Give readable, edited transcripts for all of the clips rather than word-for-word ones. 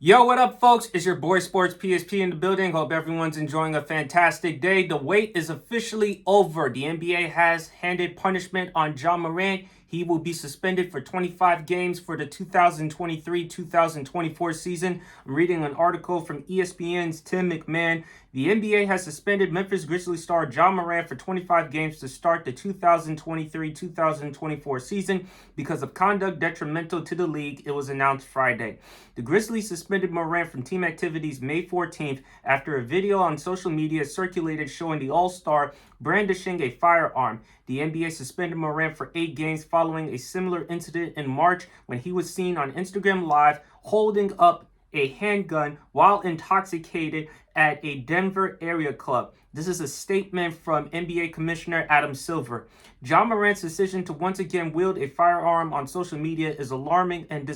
Yo, what up, folks? It's your boy Sportspsp in the building. Hope everyone's enjoying a fantastic day. The wait is officially over. The NBA has handed punishment on Ja Morant. He will be suspended for 25 games for the 2023-2024 season. I'm reading an article from ESPN's Tim McMahon. The NBA has suspended Memphis Grizzlies star Ja Morant for 25 games to start the 2023-2024 season because of conduct detrimental to the league, it was announced Friday. The Grizzlies suspended Morant from team activities May 14th after a video on social media circulated showing the All-Star brandishing a firearm. The NBA suspended Morant for 8 games following a similar incident in March when he was seen on Instagram Live holding up a handgun while intoxicated at a Denver area club. This is a statement from NBA Commissioner Adam Silver. Ja Morant's decision to once again wield a firearm on social media is alarming and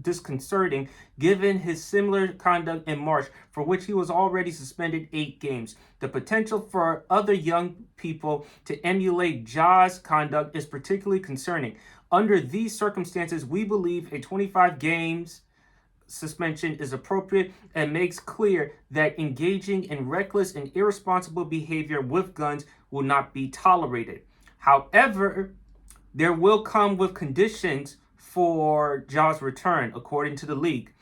disconcerting given his similar conduct in March, for which he was already suspended 8 games. The potential for other young people to emulate Ja's conduct is particularly concerning. Under these circumstances, we believe a 25 games suspension is appropriate and makes clear that engaging in reckless and irresponsible behavior with guns will not be tolerated. However, there will come with conditions for Ja's return, according to the league.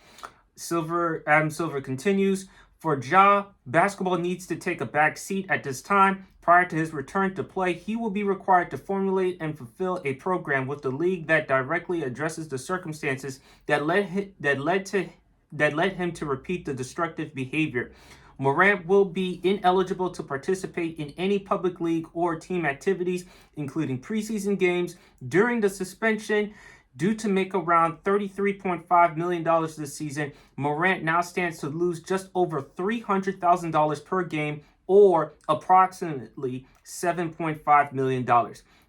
Adam Silver continues, for Ja, basketball needs to take a back seat at this time. Prior to his return to play, he will be required to formulate and fulfill a program with the league that directly addresses the circumstances that led him to repeat the destructive behavior. Morant will be ineligible to participate in any public league or team activities, including preseason games, during the suspension. Due to make around $33.5 million this season, Morant now stands to lose just over $300,000 per game, or approximately $7.5 million.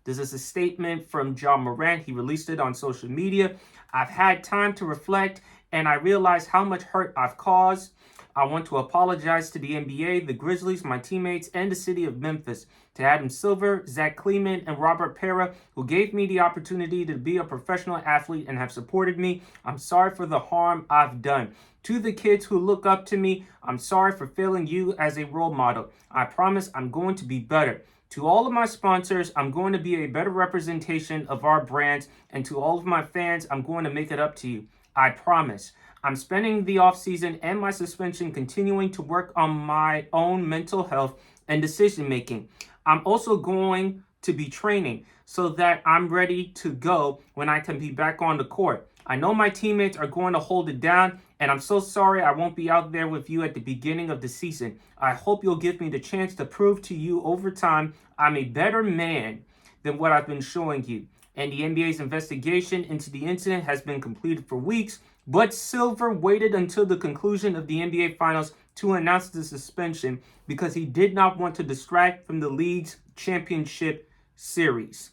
This is a statement from Ja Morant. He released it on social media. I've had time to reflect, and I realize how much hurt I've caused. I want to apologize to the NBA, the Grizzlies, my teammates, and the city of Memphis. To Adam Silver, Zach Kleeman, and Robert Pera, who gave me the opportunity to be a professional athlete and have supported me, I'm sorry for the harm I've done. To the kids who look up to me, I'm sorry for failing you as a role model. I promise I'm going to be better. To all of my sponsors, I'm going to be a better representation of our brands. And to all of my fans, I'm going to make it up to you. I promise. I'm spending the offseason and my suspension continuing to work on my own mental health and decision making. I'm also going to be training so that I'm ready to go when I can be back on the court. I know my teammates are going to hold it down, and I'm so sorry I won't be out there with you at the beginning of the season. I hope you'll give me the chance to prove to you over time I'm a better man than what I've been showing you. And the NBA's investigation into the incident has been completed for weeks, but Silver waited until the conclusion of the NBA Finals to announce the suspension because he did not want to distract from the league's championship series.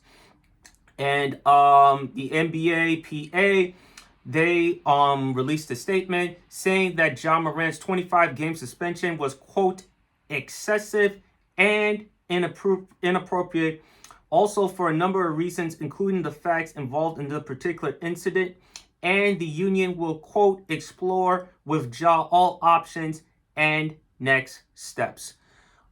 And the NBA PA, they released a statement saying that Ja Morant's 25-game suspension was, quote, excessive and inappropriate, also for a number of reasons, including the facts involved in the particular incident. And the union will, quote, explore with Ja all options and next steps.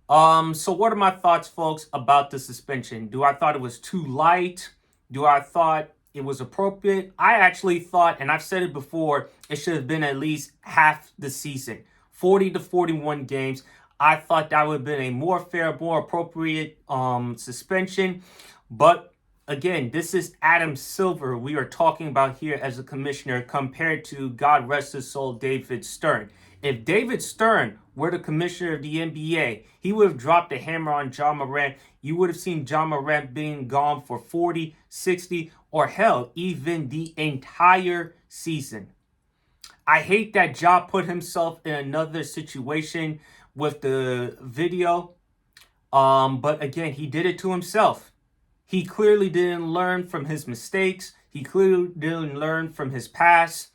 So what are my thoughts, folks, about the suspension? Do I thought it was too light? Do I thought it was appropriate? I actually thought, and I've said it before, it should have been at least half the season, 40 to 41 games. I thought that would have been a more fair, more appropriate suspension. But again, this is Adam Silver we are talking about here as a commissioner compared to, God rest his soul, David Stern. If David Stern were the commissioner of the NBA, he would have dropped the hammer on Ja Morant. You would have seen Ja Morant being gone for 40, 60, or hell, even the entire season. I hate that Ja put himself in another situation with the video. But again, he did it to himself. He clearly didn't learn from his mistakes. He clearly didn't learn from his past.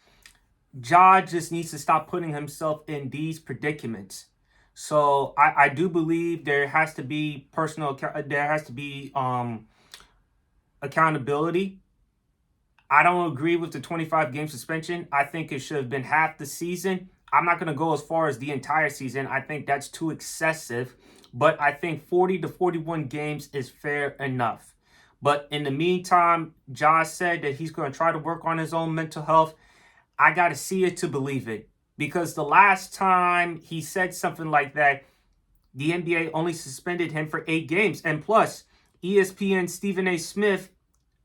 Ja just needs to stop putting himself in these predicaments. So I do believe there has to be accountability. I don't agree with the 25-game suspension. I think it should have been half the season. I'm not going to go as far as the entire season. I think that's too excessive. But I think 40 to 41 games is fair enough. But in the meantime, Josh said that he's going to try to work on his own mental health. I got to see it to believe it. Because the last time he said something like that, the NBA only suspended him for 8 games. And plus, ESPN Stephen A. Smith,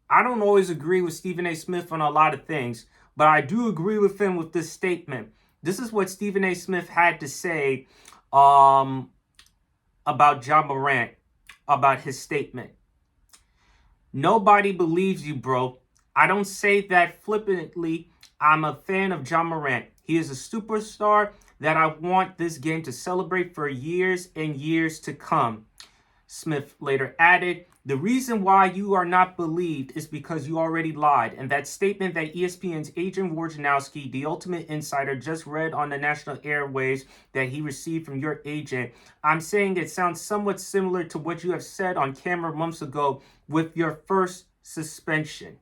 I don't always agree with Stephen A. Smith on a lot of things, but I do agree with him with this statement. This is what Stephen A. Smith had to say about Ja Morant, about his statement. Nobody believes you, bro. I don't say that flippantly. I'm a fan of Ja Morant. He is a superstar that I want this game to celebrate for years and years to come. Smith later added, the reason why you are not believed is because you already lied. And that statement that ESPN's Adrian Wojnarowski, the ultimate insider, just read on the national airwaves that he received from your agent, I'm saying it sounds somewhat similar to what you have said on camera months ago with your first suspension.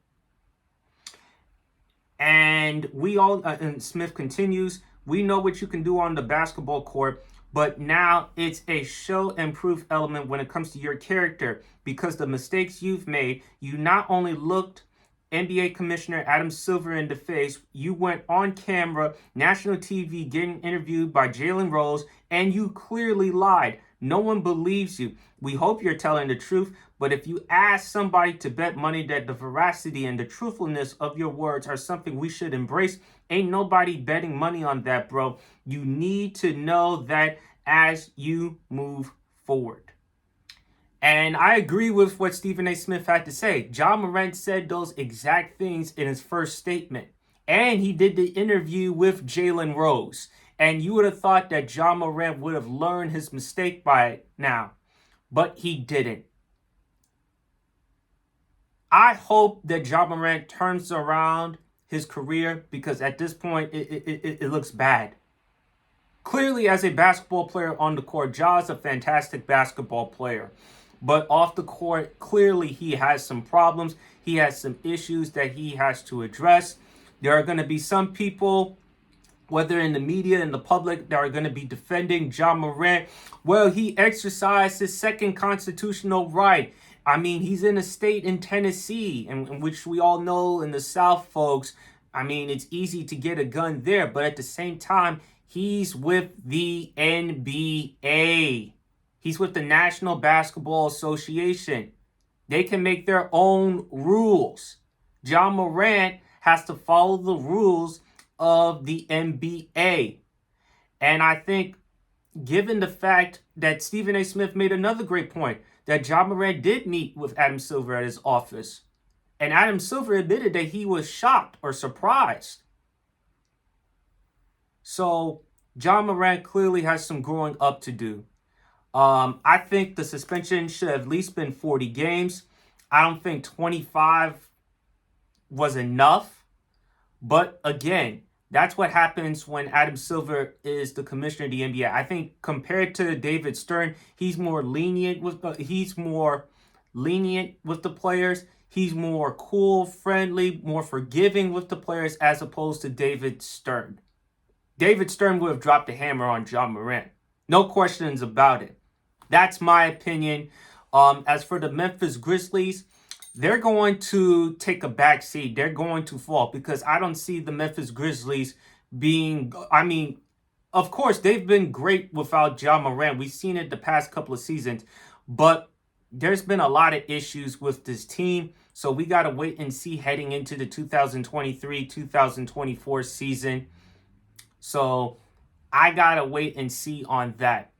And we all, and Smith continues, we know what you can do on the basketball court, but now it's a show and proof element when it comes to your character, because the mistakes you've made, you not only looked NBA Commissioner Adam Silver in the face, you went on camera, national TV, getting interviewed by Jalen Rose, and you clearly lied. No one believes you. We hope you're telling the truth, but if you ask somebody to bet money that the veracity and the truthfulness of your words are something we should embrace, ain't nobody betting money on that, bro. You need to know that as you move forward. And I agree with what Stephen A. Smith had to say. Ja Morant said those exact things in his first statement. And he did the interview with Jalen Rose. And you would have thought that Ja Morant would have learned his mistake by now. But he didn't. I hope that Ja Morant turns around his career, because at this point, it looks bad. Clearly, as a basketball player on the court, Ja is a fantastic basketball player. But off the court, clearly he has some problems. He has some issues that he has to address. There are going to be some people, whether in the media and the public, that are going to be defending Ja Morant. Well, he exercised his second constitutional right. I mean, he's in a state in Tennessee, in which we all know in the South, folks, I mean, it's easy to get a gun there. But at the same time, he's with the NBA. He's with the National Basketball Association. They can make their own rules. Ja Morant has to follow the rules of the NBA. And I think, given the fact that Stephen A. Smith made another great point, that Ja Morant did meet with Adam Silver at his office. And Adam Silver admitted that he was shocked or surprised. So Ja Morant clearly has some growing up to do. I think the suspension should have at least been 40 games. I don't think 25 was enough. But again, that's what happens when Adam Silver is the commissioner of the NBA. I think compared to David Stern, he's more lenient with the players. He's more cool, friendly, more forgiving with the players, as opposed to David Stern. David Stern would have dropped the hammer on Ja Morant. No questions about it. That's my opinion. As for the Memphis Grizzlies, they're going to take a back seat. They're going to fall, because I don't see the Memphis Grizzlies being, I mean, of course, they've been great without Ja Morant. We've seen it the past couple of seasons, but there's been a lot of issues with this team. So we got to wait and see heading into the 2023-2024 season. So I got to wait and see on that.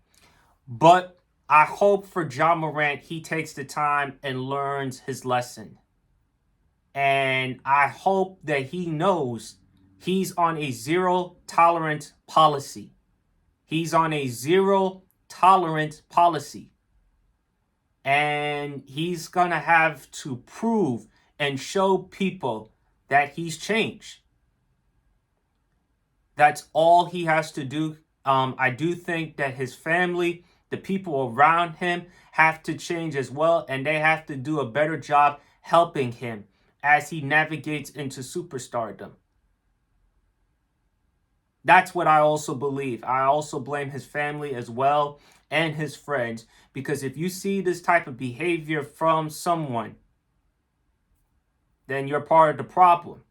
But I hope for Ja Morant, he takes the time and learns his lesson. And I hope that he knows he's on a zero tolerance policy. He's on a zero tolerance policy. And he's going to have to prove and show people that he's changed. That's all he has to do. I do think that his family, the people around him, have to change as well, and they have to do a better job helping him. as he navigates into superstardom. That's what I also believe. I also blame his family as well and his friends, because if you see this type of behavior from someone, then you're part of the problem.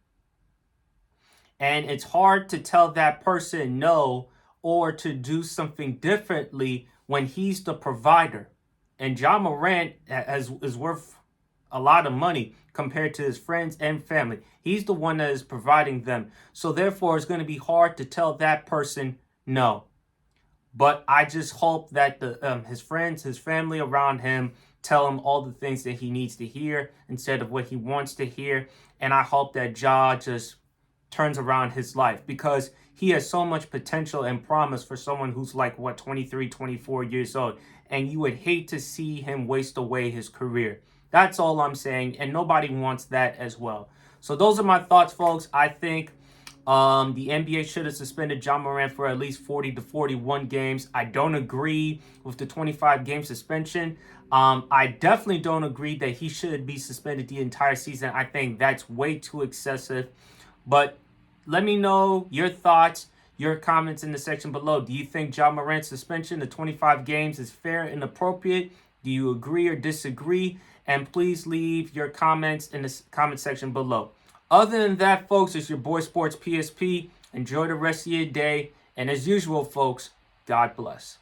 And it's hard to tell that person no or to do something differently when he's the provider. And John Morant is worth a lot of money compared to his friends and family. He's the one that is providing them. So therefore, it's going to be hard to tell that person no. But I just hope that his friends, his family around him tell him all the things that he needs to hear instead of what he wants to hear. And I hope that Ja just turns around his life, because he has so much potential and promise for someone who's like, 23, 24 years old. And you would hate to see him waste away his career. That's all I'm saying. And nobody wants that as well. So those are my thoughts, folks. I think the NBA should have suspended John Morant for at least 40 to 41 games. I don't agree with the 25-game suspension. I definitely don't agree that he should be suspended the entire season. I think that's way too excessive. But let me know your thoughts, your comments in the section below. Do you think John Morant's suspension to 25 games is fair and appropriate? Do you agree or disagree? And please leave your comments in the comment section below. Other than that, folks, it's your boy Sports PSP. Enjoy the rest of your day. And as usual, folks, God bless.